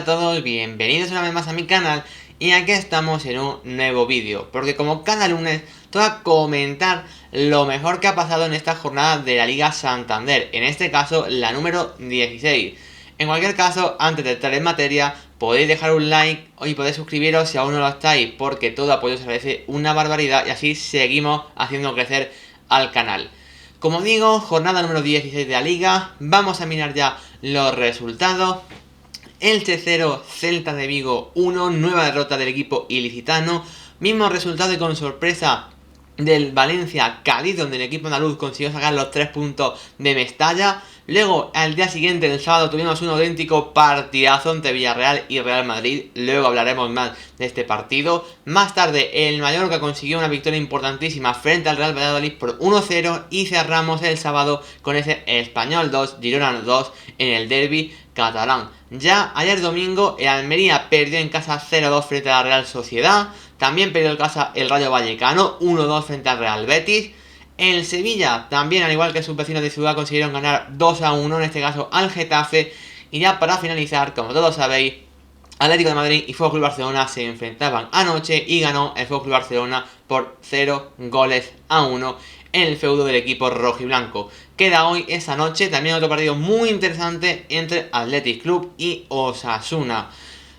todos, bienvenidos una vez más a mi canal y aquí estamos en un nuevo vídeo, porque como cada lunes te voy a comentar lo mejor que ha pasado en esta jornada de la Liga Santander, en este caso la número 16. En cualquier caso, antes de entrar en materia, podéis dejar un like y podéis suscribiros si aún no lo estáis, porque todo apoyo se agradece una barbaridad y así seguimos haciendo crecer al canal. Como digo, jornada número 16 de la Liga, vamos a mirar ya los resultados. Elche 0, Celta de Vigo 1, nueva derrota del equipo ilicitano, mismo resultado y con sorpresa del Valencia-Cádiz, donde el equipo andaluz consiguió sacar los 3 puntos de Mestalla. Luego, al día siguiente, el sábado, tuvimos un auténtico partidazo entre Villarreal y Real Madrid. Luego hablaremos más de este partido. Más tarde, el Mallorca consiguió una victoria importantísima frente al Real Valladolid por 1-0. Y cerramos el sábado con ese Español 2, Girona 2 en el derbi catalán. Ya ayer domingo, el Almería perdió en casa 0-2 frente a la Real Sociedad. También perdió en casa el Rayo Vallecano 1-2 frente al Real Betis. El Sevilla, también al igual que sus vecinos de ciudad, consiguieron ganar 2-1, en este caso al Getafe. Y ya para finalizar, como todos sabéis, Atlético de Madrid y FC Barcelona se enfrentaban anoche y ganó el FC Barcelona por 0-1 en el feudo del equipo rojiblanco. Queda hoy, esa noche, también otro partido muy interesante entre Athletic Club y Osasuna.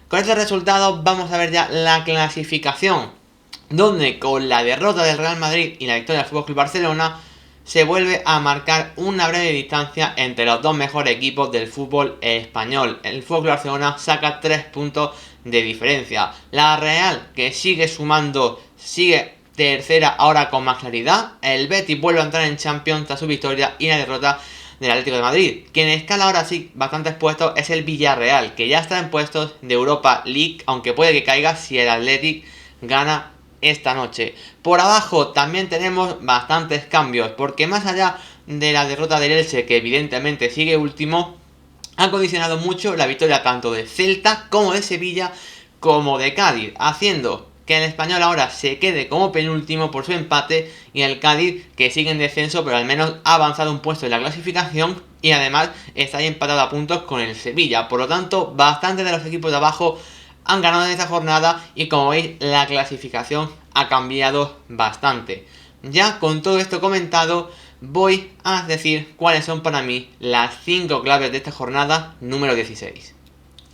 Con estos resultados vamos a ver ya la clasificación, donde con la derrota del Real Madrid y la victoria del FC Barcelona se vuelve a marcar una breve distancia entre los dos mejores equipos del fútbol español. El FC Barcelona saca 3 puntos de diferencia. La Real, que sigue sumando, sigue tercera ahora con más claridad. El Betis vuelve a entrar en Champions tras su victoria y la derrota del Atlético de Madrid. Quien escala ahora sí bastantes puestos es el Villarreal, que ya está en puestos de Europa League, aunque puede que caiga si el Athletic gana esta noche. Por abajo también tenemos bastantes cambios, porque más allá de la derrota del Elche, que evidentemente sigue último, ha condicionado mucho la victoria tanto de Celta como de Sevilla como de Cádiz, haciendo que el Español ahora se quede como penúltimo por su empate y el Cádiz, que sigue en descenso pero al menos ha avanzado un puesto en la clasificación y además está ahí empatado a puntos con el Sevilla. Por lo tanto, bastantes de los equipos de abajo han ganado en esta jornada y como veis la clasificación ha cambiado bastante. Ya con todo esto comentado, voy a decir cuáles son para mí las 5 claves de esta jornada número 16.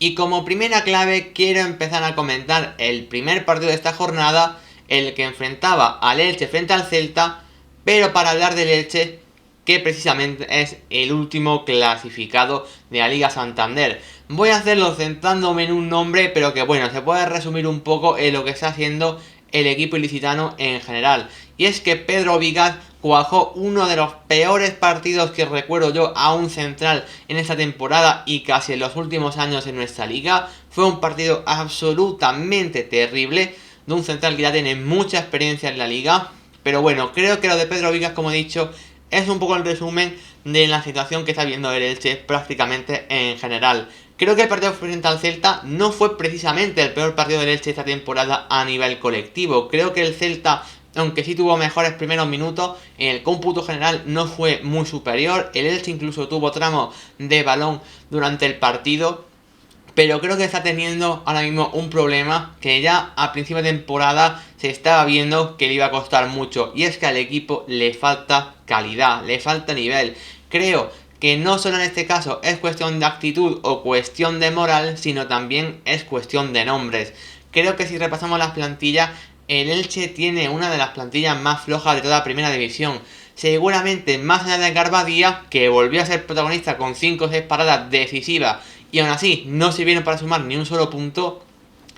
Y como primera clave quiero empezar a comentar el primer partido de esta jornada, el que enfrentaba al Elche frente al Celta, pero para hablar del Elche, que precisamente es el último clasificado de la Liga Santander. Voy a hacerlo centrándome en un nombre, pero que bueno, se puede resumir un poco en lo que está haciendo el equipo ilicitano en general. Y es que Pedro Vigas cuajó uno de los peores partidos que recuerdo yo a un central en esta temporada y casi en los últimos años en nuestra liga. Fue un partido absolutamente terrible de un central que ya tiene mucha experiencia en la liga. Pero bueno, creo que lo de Pedro Vigas, como he dicho, es un poco el resumen de la situación que está viendo el Elche prácticamente en general. Creo que el partido frente al Celta no fue precisamente el peor partido del Elche esta temporada a nivel colectivo. Creo que el Celta, aunque sí tuvo mejores primeros minutos, en el cómputo general no fue muy superior. El Elche incluso tuvo tramos de balón durante el partido, pero creo que está teniendo ahora mismo un problema que ya a principio de temporada se estaba viendo que le iba a costar mucho. Y es que al equipo le falta calidad, le falta nivel. Creo que no solo en este caso es cuestión de actitud o cuestión de moral, sino también es cuestión de nombres. Creo que si repasamos las plantillas, el Elche tiene una de las plantillas más flojas de toda la primera división. Seguramente más allá de Garbadía, que volvió a ser protagonista con 5 o 6 paradas decisivas y aún así no sirvieron para sumar ni un solo punto,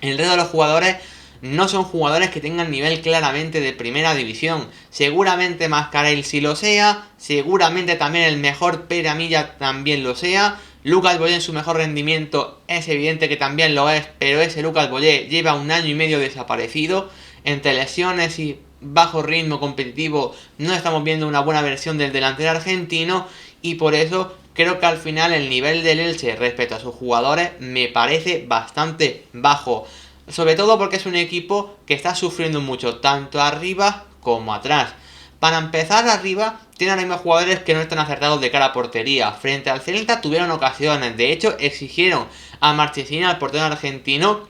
el resto de los jugadores no son jugadores que tengan nivel claramente de primera división. Seguramente Mascarell sí lo sea, seguramente también el mejor Pere Amilla también lo sea. Lucas Boyé en su mejor rendimiento es evidente que también lo es, pero ese Lucas Boyé lleva 1 año y medio desaparecido. Entre lesiones y bajo ritmo competitivo no estamos viendo una buena versión del delantero argentino y por eso creo que al final el nivel del Elche respecto a sus jugadores me parece bastante bajo. Sobre todo porque es un equipo que está sufriendo mucho, tanto arriba como atrás. Para empezar, arriba tiene ahora mismo jugadores que no están acertados de cara a portería. Frente al Celta tuvieron ocasiones, de hecho exigieron a Marchesín, al portero argentino,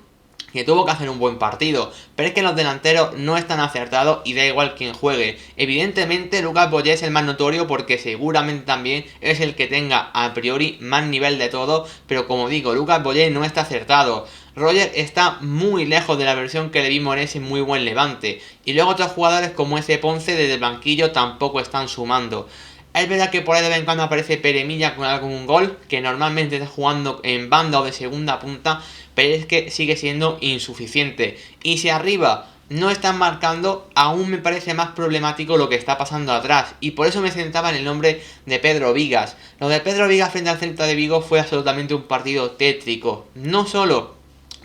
que tuvo que hacer un buen partido, pero es que los delanteros no están acertados y da igual quién juegue. Evidentemente Lucas Boyé es el más notorio porque seguramente también es el que tenga a priori más nivel de todo, pero como digo, Lucas Boyé no está acertado. Roger está muy lejos de la versión que le vimos en ese muy buen Levante, y luego otros jugadores como ese Ponce desde el banquillo tampoco están sumando. Es verdad que por ahí de vez en cuando aparece Peremilla con algún gol, que normalmente está jugando en banda o de segunda punta, pero es que sigue siendo insuficiente. Y si arriba no están marcando, aún me parece más problemático lo que está pasando atrás. Y por eso me sentaba en el nombre de Pedro Vigas. Lo de Pedro Vigas frente al Celta de Vigo fue absolutamente un partido tétrico. No solo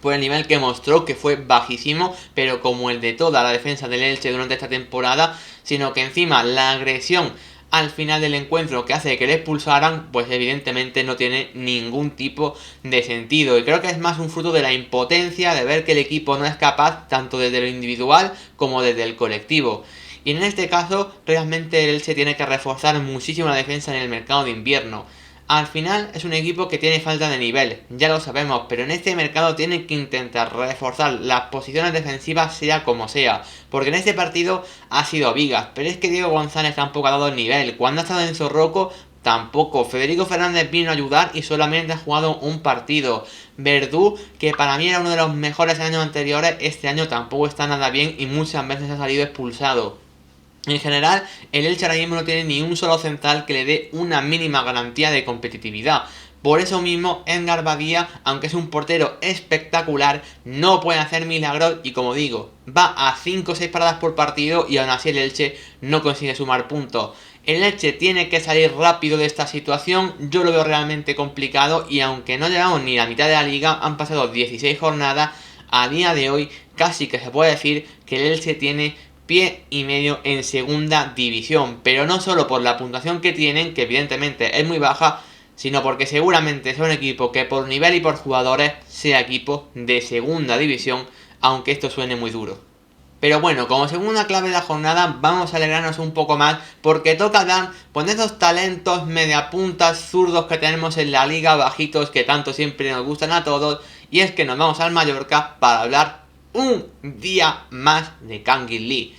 por el nivel que mostró, que fue bajísimo, pero como el de toda la defensa del Elche durante esta temporada, sino que encima la agresión al final del encuentro que hace que le expulsaran, pues evidentemente no tiene ningún tipo de sentido. Y creo que es más un fruto de la impotencia, de ver que el equipo no es capaz, tanto desde lo individual como desde el colectivo. Y en este caso, realmente el Elche tiene que reforzar muchísimo la defensa en el mercado de invierno. Al final es un equipo que tiene falta de nivel, ya lo sabemos, pero en este mercado tienen que intentar reforzar las posiciones defensivas sea como sea, porque en este partido ha sido Vigas, pero es que Diego González tampoco ha dado el nivel, cuando ha estado en Zorroco tampoco, Federico Fernández vino a ayudar y solamente ha jugado un partido. Verdú, que para mí era uno de los mejores años anteriores, este año tampoco está nada bien y muchas veces ha salido expulsado. En general, el Elche ahora mismo no tiene ni un solo central que le dé una mínima garantía de competitividad. Por eso mismo, Edgar Badía, aunque es un portero espectacular, no puede hacer milagros y como digo, va a 5 o 6 paradas por partido y aún así el Elche no consigue sumar puntos. El Elche tiene que salir rápido de esta situación, yo lo veo realmente complicado y aunque no llevamos ni la mitad de la liga, han pasado 16 jornadas, a día de hoy casi que se puede decir que el Elche tiene pie y medio en segunda división, pero no solo por la puntuación que tienen, que evidentemente es muy baja, sino porque seguramente son un equipo que por nivel y por jugadores sea equipo de segunda división, aunque esto suene muy duro. Pero bueno, como segunda clave de la jornada vamos a alegrarnos un poco más porque toca dar pues esos talentos mediapuntas zurdos que tenemos en la liga, bajitos que tanto siempre nos gustan a todos, y es que nos vamos al Mallorca para hablar un día más de Kang In Lee.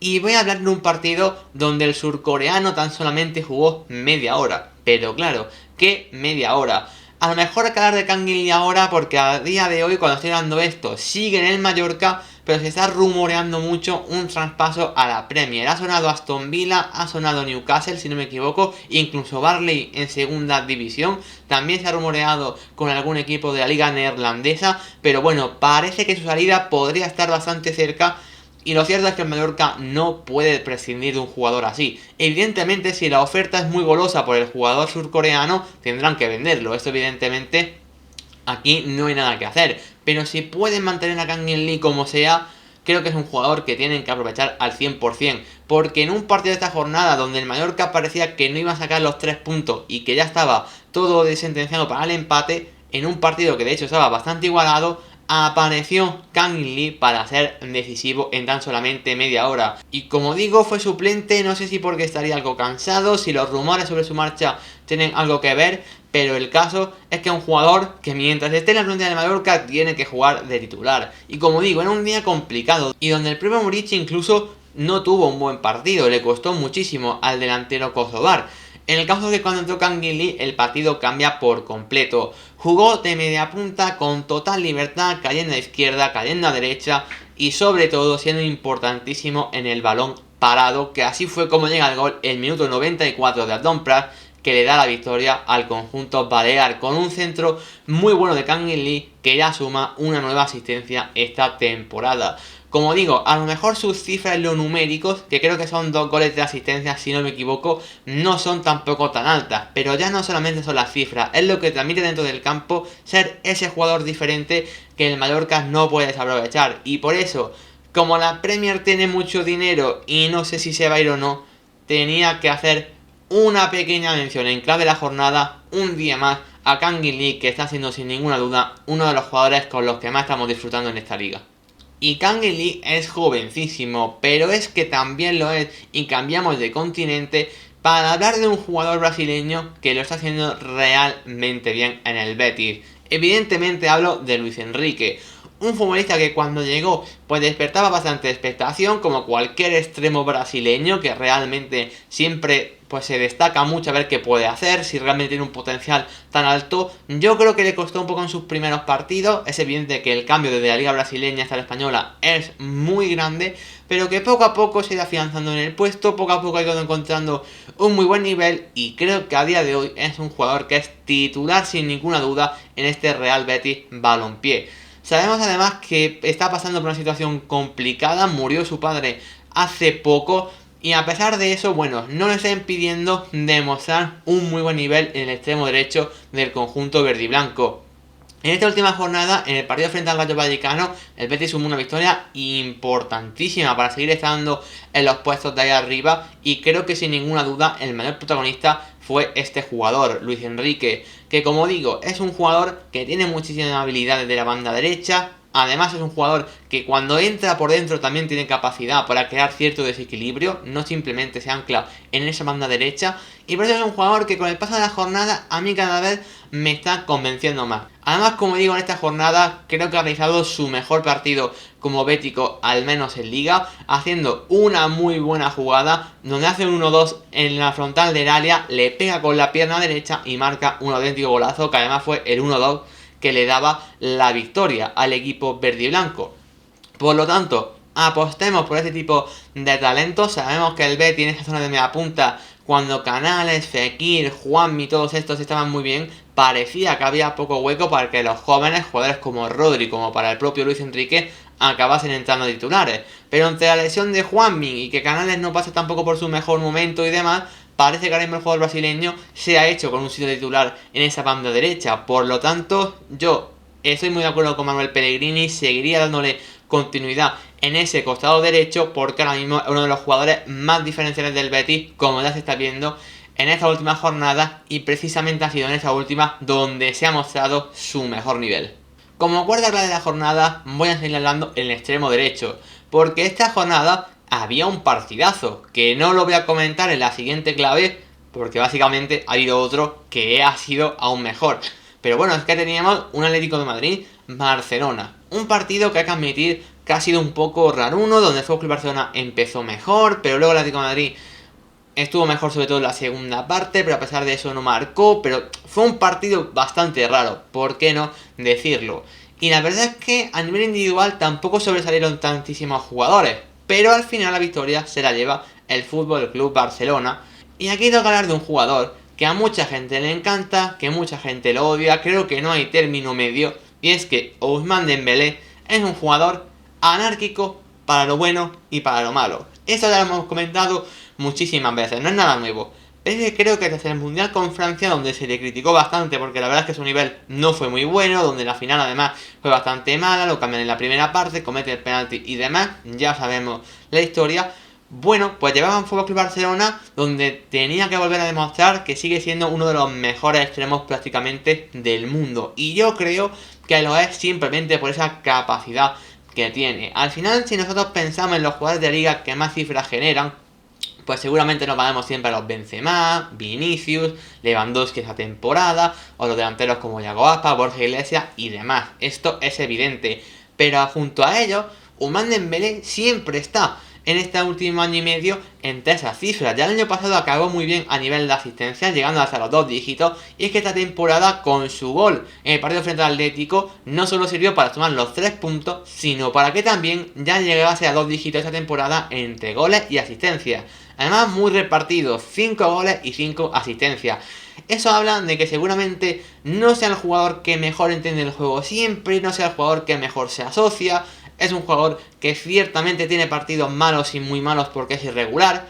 Y voy a hablar de un partido donde el surcoreano tan solamente jugó media hora. Pero claro, ¿qué media hora? A lo mejor hay que hablar de Kang In Lee ahora porque a día de hoy, cuando estoy hablando esto, sigue en el Mallorca, pero se está rumoreando mucho un traspaso a la Premier. Ha sonado Aston Villa, ha sonado Newcastle, si no me equivoco, incluso Burnley en segunda división. También se ha rumoreado con algún equipo de la liga neerlandesa, pero bueno, parece que su salida podría estar bastante cerca. Y lo cierto es que el Mallorca no puede prescindir de un jugador así. Evidentemente, si la oferta es muy golosa por el jugador surcoreano, tendrán que venderlo. Esto evidentemente aquí no hay nada que hacer. Pero si pueden mantener a Kang In Lee como sea, creo que es un jugador que tienen que aprovechar al 100%. Porque en un partido de esta jornada donde el Mallorca parecía que no iba a sacar los 3 puntos y que ya estaba todo sentenciado para el empate, en un partido que de hecho estaba bastante igualado, apareció Kang In Lee para ser decisivo en tan solamente media hora. Y como digo, fue suplente, no sé si porque estaría algo cansado, si los rumores sobre su marcha tienen algo que ver, pero el caso es que es un jugador que mientras esté en la plantilla de Mallorca tiene que jugar de titular. Y como digo, en un día complicado y donde el propio Murici incluso no tuvo un buen partido, le costó muchísimo al delantero kosovar. En el caso de que cuando entró Kang In Lee, el partido cambia por completo. Jugó de media punta con total libertad, cayendo a izquierda, cayendo a derecha y sobre todo siendo importantísimo en el balón parado, que así fue como llega el gol el minuto 94 de Adon Prat, que le da la victoria al conjunto balear con un centro muy bueno de Kang In Lee, que ya suma una nueva asistencia esta temporada. Como digo, a lo mejor sus cifras en los numéricos, que creo que son 2 goles de asistencia si no me equivoco, no son tampoco tan altas, pero ya no solamente son las cifras, es lo que transmite dentro del campo ser ese jugador diferente que el Mallorca no puede desaprovechar. Y por eso, como la Premier tiene mucho dinero y no sé si se va a ir o no, tenía que hacer una pequeña mención en clave de la jornada, un día más, a Kang In Lee, que está siendo sin ninguna duda uno de los jugadores con los que más estamos disfrutando en esta liga. Y Kangin Lee es jovencísimo, pero es que también lo es, y cambiamos de continente para hablar de un jugador brasileño que lo está haciendo realmente bien en el Betis. Evidentemente hablo de Luis Enrique, un futbolista que cuando llegó pues despertaba bastante expectación, como cualquier extremo brasileño que realmente siempre pues se destaca mucho a ver qué puede hacer, si realmente tiene un potencial tan alto. Yo creo que le costó un poco en sus primeros partidos, es evidente que el cambio desde la liga brasileña hasta la española es muy grande, pero que poco a poco se irá afianzando en el puesto, poco a poco ha ido encontrando un muy buen nivel y creo que a día de hoy es un jugador que es titular sin ninguna duda en este Real Betis Balompié. Sabemos además que está pasando por una situación complicada, murió su padre hace poco y a pesar de eso, bueno, no le está impidiendo demostrar un muy buen nivel en el extremo derecho del conjunto verde y blanco. En esta última jornada, en el partido frente al Rayo Vallecano, el Betis sumó una victoria importantísima para seguir estando en los puestos de ahí arriba y creo que sin ninguna duda el mayor protagonista fue este jugador, Luis Enrique, que como digo, es un jugador que tiene muchísimas habilidades de la banda derecha. Además es un jugador que cuando entra por dentro también tiene capacidad para crear cierto desequilibrio, no simplemente se ancla en esa banda derecha. Y por eso es un jugador que con el paso de la jornada a mí cada vez me está convenciendo más. Además, como digo, en esta jornada creo que ha realizado su mejor partido como bético, al menos en liga, haciendo una muy buena jugada donde hace un 1-2 en la frontal del área, le pega con la pierna derecha y marca un auténtico golazo que además fue el 1-2 que le daba la victoria al equipo verde y blanco. Por lo tanto, apostemos por este tipo de talentos. Sabemos que el B tiene esa zona de media punta. Cuando Canales, Fekir, Juanmi, todos estos estaban muy bien, parecía que había poco hueco para que los jóvenes jugadores como Rodri, como para el propio Luis Enrique, acabasen entrando titulares. Pero entre la lesión de Juanmi y que Canales no pase tampoco por su mejor momento y demás, parece que ahora mismo el jugador brasileño se ha hecho con un sitio titular en esa banda derecha. Por lo tanto, yo estoy muy de acuerdo con Manuel Pellegrini, seguiría dándole continuidad en ese costado derecho porque ahora mismo es uno de los jugadores más diferenciales del Betis, como ya se está viendo en esta última jornada, y precisamente ha sido en esta última donde se ha mostrado su mejor nivel. Como cuarta clave de la jornada voy a seguir hablando en el extremo derecho, porque esta jornada había un partidazo, que no lo voy a comentar en la siguiente clave, porque básicamente ha habido otro que ha sido aún mejor. Pero bueno, es que teníamos un Atlético de Madrid-Barcelona, un partido que hay que admitir que ha sido un poco raruno, donde el FC Barcelona empezó mejor, pero luego el Atlético de Madrid estuvo mejor sobre todo en la segunda parte, pero a pesar de eso no marcó, pero fue un partido bastante raro, ¿por qué no decirlo? Y la verdad es que a nivel individual tampoco sobresalieron tantísimos jugadores, pero al final la victoria se la lleva el Fútbol Club Barcelona. Y aquí tengo que hablar de un jugador que a mucha gente le encanta, que mucha gente lo odia, creo que no hay término medio, y es que Ousmane Dembélé es un jugador anárquico para lo bueno y para lo malo. Esto ya lo hemos comentado muchísimas veces, no es nada nuevo. Es que creo que desde el Mundial con Francia, donde se le criticó bastante porque la verdad es que su nivel no fue muy bueno, donde la final además fue bastante mala, lo cambian en la primera parte, comete el penalti y demás, ya sabemos la historia. Bueno, pues llevaba un FC Barcelona donde tenía que volver a demostrar que sigue siendo uno de los mejores extremos prácticamente del mundo. Y yo creo que lo es simplemente por esa capacidad que tiene. Al final, si nosotros pensamos en los jugadores de liga que más cifras generan, pues seguramente nos vamos siempre a los Benzema, Vinicius, Lewandowski esa temporada, o los delanteros como Yago Aspas, Borja Iglesias y demás. Esto es evidente. Pero junto a ello, Ousmane Dembélé siempre está en este último año y medio entre esas cifras. Ya el año pasado acabó muy bien a nivel de asistencia, llegando hasta los 2 dígitos, y es que esta temporada con su gol en el partido frente al Atlético no solo sirvió para tomar los 3 puntos, sino para que también ya llegase a 2 dígitos esta temporada entre goles y asistencias. Además muy repartido, 5 goles y 5 asistencias. Eso habla de que seguramente no sea el jugador que mejor entiende el juego siempre, no sea el jugador que mejor se asocia. Es un jugador que ciertamente tiene partidos malos y muy malos porque es irregular,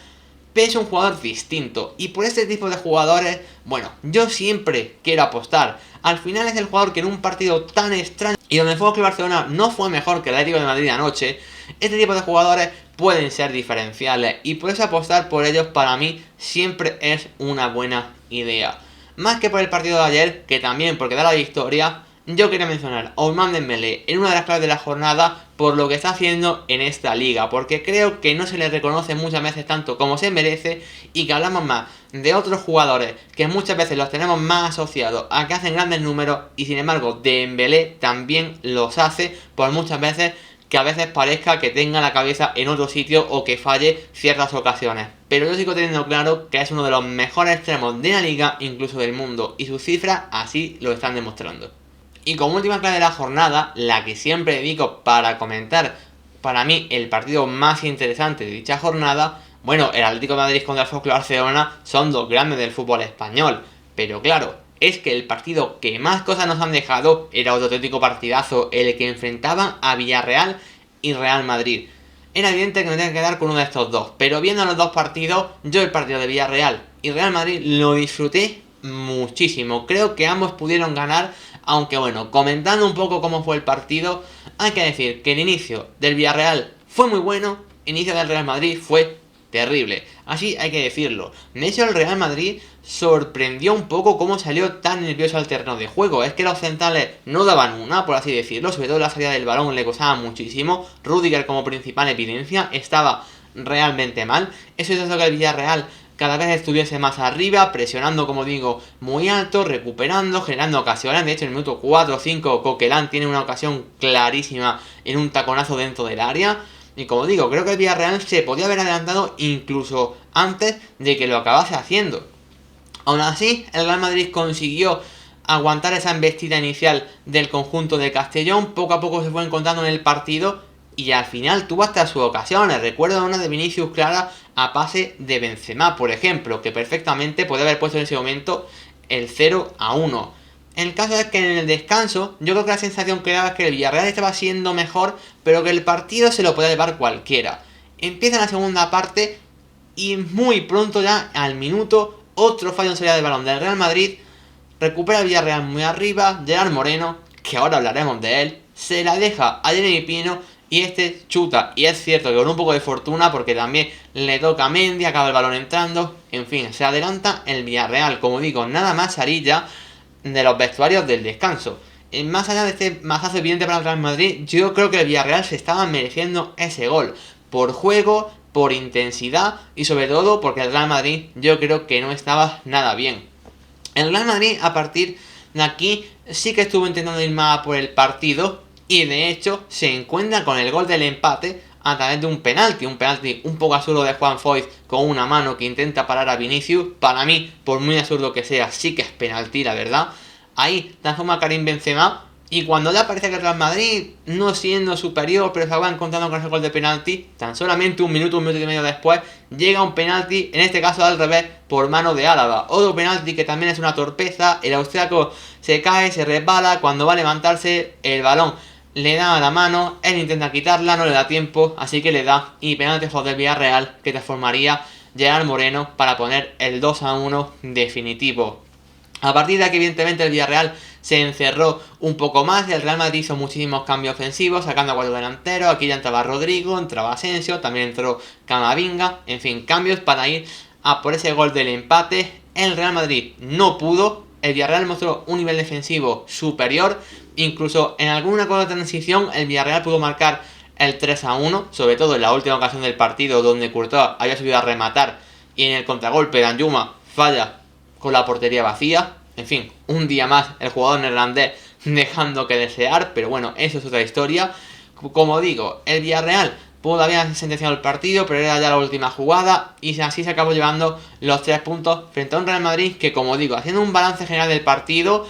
pero es un jugador distinto. Y por este tipo de jugadores, bueno, yo siempre quiero apostar. Al final es el jugador que en un partido tan extraño y donde el FC Barcelona no fue mejor que el Atlético de Madrid anoche, este tipo de jugadores pueden ser diferenciales. Y por eso apostar por ellos para mí siempre es una buena idea. Más que por el partido de ayer, que también porque da la victoria, yo quería mencionar a Ousmane Dembélé en una de las claves de la jornada por lo que está haciendo en esta liga, porque creo que no se le reconoce muchas veces tanto como se merece y que hablamos más de otros jugadores que muchas veces los tenemos más asociados a que hacen grandes números y sin embargo Dembélé también los hace por muchas veces que a veces parezca que tenga la cabeza en otro sitio o que falle ciertas ocasiones. Pero yo sigo teniendo claro que es uno de los mejores extremos de la liga, incluso del mundo, y sus cifras así lo están demostrando. Y como última clave de la jornada, la que siempre dedico para comentar para mí el partido más interesante de dicha jornada, bueno, el Atlético de Madrid contra el Fútbol Barcelona son dos grandes del fútbol español, pero claro, es que el partido que más cosas nos han dejado era otro auténtico partidazo, el que enfrentaban a Villarreal y Real Madrid. Era evidente que me tenía que quedar con uno de estos dos, pero viendo los dos partidos, yo el partido de Villarreal y Real Madrid lo disfruté muchísimo. Creo que ambos pudieron ganar, aunque bueno, comentando un poco cómo fue el partido, hay que decir que el inicio del Villarreal fue muy bueno, el inicio del Real Madrid fue terrible. Así hay que decirlo. De hecho, el Real Madrid sorprendió un poco cómo salió tan nervioso al terreno de juego. Es que los centrales no daban una, por así decirlo. Sobre todo la salida del balón le costaba muchísimo. Rudiger, como principal evidencia, estaba realmente mal. Eso es lo que el Villarreal cada vez estuviese más arriba, presionando, como digo, muy alto, recuperando, generando ocasiones. De hecho, en el minuto 4 o 5, Coquelin tiene una ocasión clarísima en un taconazo dentro del área. Y como digo, creo que el Villarreal se podía haber adelantado incluso antes de que lo acabase haciendo. Aún así, el Real Madrid consiguió aguantar esa embestida inicial del conjunto de Castellón. Poco a poco se fue encontrando en el partido y al final tuvo hasta sus ocasiones. Recuerdo una de Vinicius clara a pase de Benzema, por ejemplo, que perfectamente puede haber puesto en ese momento el 0-1. El caso es que en el descanso, yo creo que la sensación que daba es que el Villarreal estaba siendo mejor, pero que el partido se lo podía llevar cualquiera. Empieza la segunda parte y muy pronto ya, al minuto, otro fallo en salida de balón del Real Madrid. Recupera el Villarreal muy arriba, Gerard Moreno, que ahora hablaremos de él, se la deja a Jeremy Pino y este chuta. Y es cierto que con un poco de fortuna, porque también le toca a Mendy, acaba el balón entrando. En fin, se adelanta el Villarreal. Como digo, nada más salir ya de los vestuarios del descanso. Más allá de este mazazo evidente para el Real Madrid, yo creo que el Villarreal se estaba mereciendo ese gol. Por juego, por intensidad y sobre todo porque el Real Madrid yo creo que no estaba nada bien. El Real Madrid a partir de aquí sí que estuvo intentando ir más por el partido y de hecho se encuentra con el gol del empate a través de un penalti un poco absurdo de Juan Foyth con una mano que intenta parar a Vinicius. Para mí, por muy absurdo que sea, sí que es penalti, la verdad. Ahí transforma a Karim Benzema y cuando ya parece que el Real Madrid, no siendo superior, pero se va encontrando con ese gol de penalti, tan solamente un minuto y medio después, llega un penalti, en este caso al revés, por mano de Álava. Otro penalti que también es una torpeza, el austriaco se cae, se resbala, cuando va a levantarse el balón le da a la mano, él intenta quitarla, no le da tiempo, así que le da y penalti a favor del Villarreal que transformaría Gerard Moreno para poner el 2-1 definitivo. A partir de aquí, evidentemente, el Villarreal se encerró un poco más. El Real Madrid hizo muchísimos cambios ofensivos, sacando a 4 delanteros. Aquí ya entraba Rodrigo, entraba Asensio, también entró Camavinga. En fin, cambios para ir a por ese gol del empate. El Real Madrid no pudo. El Villarreal mostró un nivel defensivo superior. Incluso en alguna cosa de transición, el Villarreal pudo marcar el 3-1. Sobre todo en la última ocasión del partido, donde Courtois había subido a rematar. Y en el contragolpe, Danjuma falla con la portería vacía. En fin, un día más el jugador neerlandés dejando que desear, pero bueno, eso es otra historia. Como digo, el Villarreal pudo haber sentenciado el partido, pero era ya la última jugada y así se acabó llevando los 3 puntos frente a un Real Madrid que, como digo, haciendo un balance general del partido,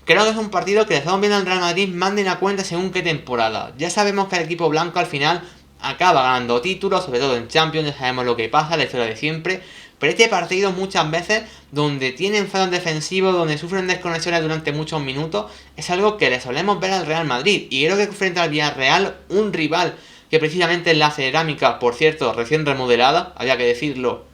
creo que es un partido que le estamos viendo al Real Madrid manden a cuenta según qué temporada. Ya sabemos que el equipo blanco al final acaba ganando títulos, sobre todo en Champions, ya sabemos lo que pasa, la historia de siempre. Pero este partido muchas veces, donde tienen fallos defensivos, donde sufren desconexiones durante muchos minutos, es algo que le solemos ver al Real Madrid. Y creo que frente al Villarreal, un rival que precisamente en la cerámica, por cierto, recién remodelada, había que decirlo,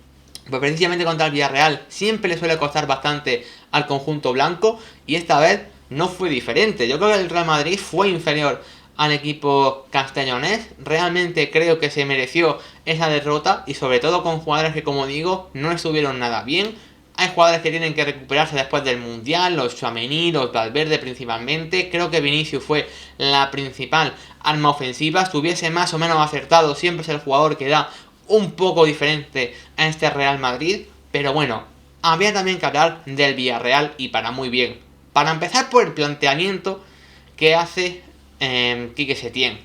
pues precisamente contra el Villarreal siempre le suele costar bastante al conjunto blanco, y esta vez no fue diferente. Yo creo que el Real Madrid fue inferior al equipo castellonés, realmente creo que se mereció esa derrota y sobre todo con jugadores que, como digo, no estuvieron nada bien. Hay jugadores que tienen que recuperarse después del Mundial, los Tchouaméni, los Valverde principalmente. Creo que Vinicius fue la principal arma ofensiva. Estuviese más o menos acertado, siempre es el jugador que da un poco diferente a este Real Madrid. Pero bueno, había también que hablar del Villarreal y para muy bien. Para empezar por el planteamiento que hace Quique Setién.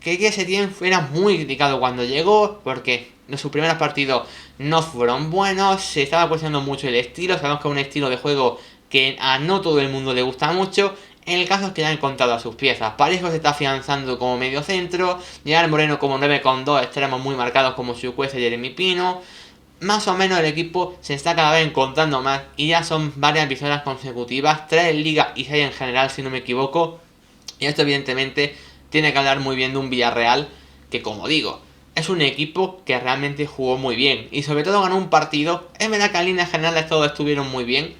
Que Quique Setién era muy criticado cuando llegó porque sus primeros partidos no fueron buenos, se estaba cuestionando mucho el estilo, sabemos que es un estilo de juego que a no todo el mundo le gusta mucho. El caso es que ya han encontrado a sus piezas. Parejo se está afianzando como medio centro, Gerard Moreno como 9 con 2 extremos muy marcados como Chukwueze y Jeremy Pino. Más o menos el equipo se está cada vez encontrando más y ya son varias victorias consecutivas, 3 en Liga y 6 en general si no me equivoco. Y esto evidentemente tiene que hablar muy bien de un Villarreal que, como digo, es un equipo que realmente jugó muy bien y sobre todo ganó un partido. Es verdad que en líneas generales todos estuvieron muy bien,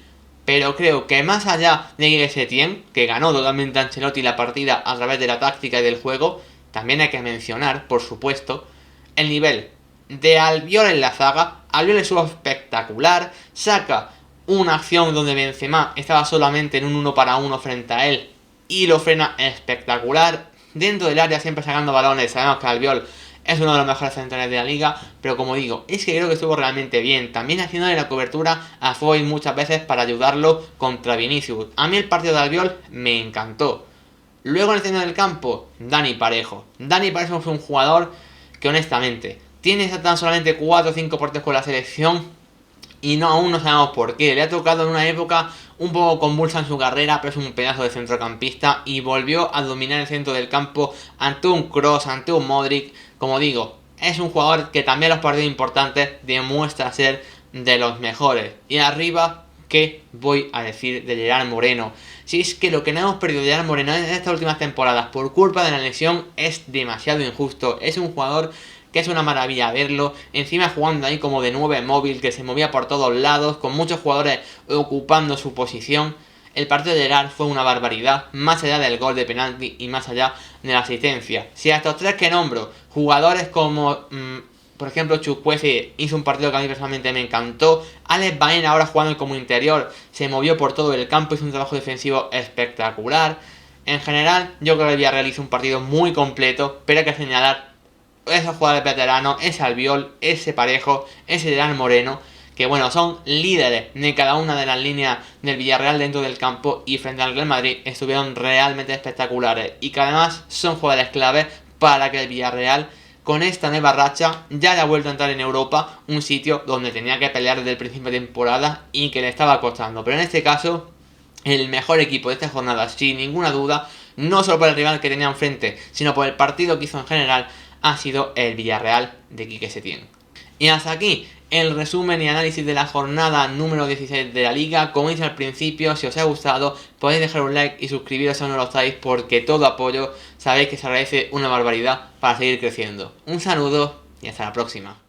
pero creo que más allá de Quique Setién, que ganó totalmente a Ancelotti la partida a través de la táctica y del juego, también hay que mencionar, por supuesto, el nivel de Albiol en la zaga. Albiol estuvo espectacular, saca una acción donde Benzema estaba solamente en un 1 para 1 frente a él y lo frena espectacular. Dentro del área siempre sacando balones, sabemos que Albiol es uno de los mejores centrales de la liga, pero como digo, es que creo que estuvo realmente bien. También haciéndole la cobertura a Foy muchas veces para ayudarlo contra Vinicius. A mí el partido de Albiol me encantó. Luego en el centro del campo, Dani Parejo. Dani Parejo es un jugador que honestamente tiene tan solamente 4 o 5 partidos con la selección y aún no sabemos por qué. Le ha tocado en una época un poco convulsa en su carrera, pero es un pedazo de centrocampista y volvió a dominar el centro del campo ante un Kroos, ante un Modric. Como digo, es un jugador que también en los partidos importantes demuestra ser de los mejores. Y arriba, ¿qué voy a decir de Gerard Moreno? Si es que lo que no hemos perdido de Gerard Moreno en estas últimas temporadas por culpa de la lesión es demasiado injusto. Es un jugador que es una maravilla verlo, encima jugando ahí como de 9 móvil, que se movía por todos lados, con muchos jugadores ocupando su posición. El partido de Gerard fue una barbaridad, más allá del gol de penalti y más allá de la asistencia. Si a estos tres que nombro, jugadores como, por ejemplo, Chukwueze hizo un partido que a mí personalmente me encantó, Alex Baena ahora jugando como interior, se movió por todo el campo, hizo un trabajo defensivo espectacular. En general, yo creo que el Villarreal hizo un partido muy completo, pero hay que señalar esos jugadores veteranos, ese Albiol, ese Parejo, ese Gerard Moreno, que bueno, son líderes de cada una de las líneas del Villarreal dentro del campo y frente al Real Madrid estuvieron realmente espectaculares y que además son jugadores clave para que el Villarreal con esta nueva racha ya haya vuelto a entrar en Europa, un sitio donde tenía que pelear desde el principio de temporada y que le estaba costando. Pero en este caso, el mejor equipo de esta jornada, sin ninguna duda, no solo por el rival que tenía enfrente, sino por el partido que hizo en general, ha sido el Villarreal de Quique Setién. Y hasta aquí el resumen y análisis de la jornada número 16 de la liga. Como dije al principio, si os ha gustado podéis dejar un like y suscribiros si aún no lo estáis, porque todo apoyo sabéis que se agradece una barbaridad para seguir creciendo. Un saludo y hasta la próxima.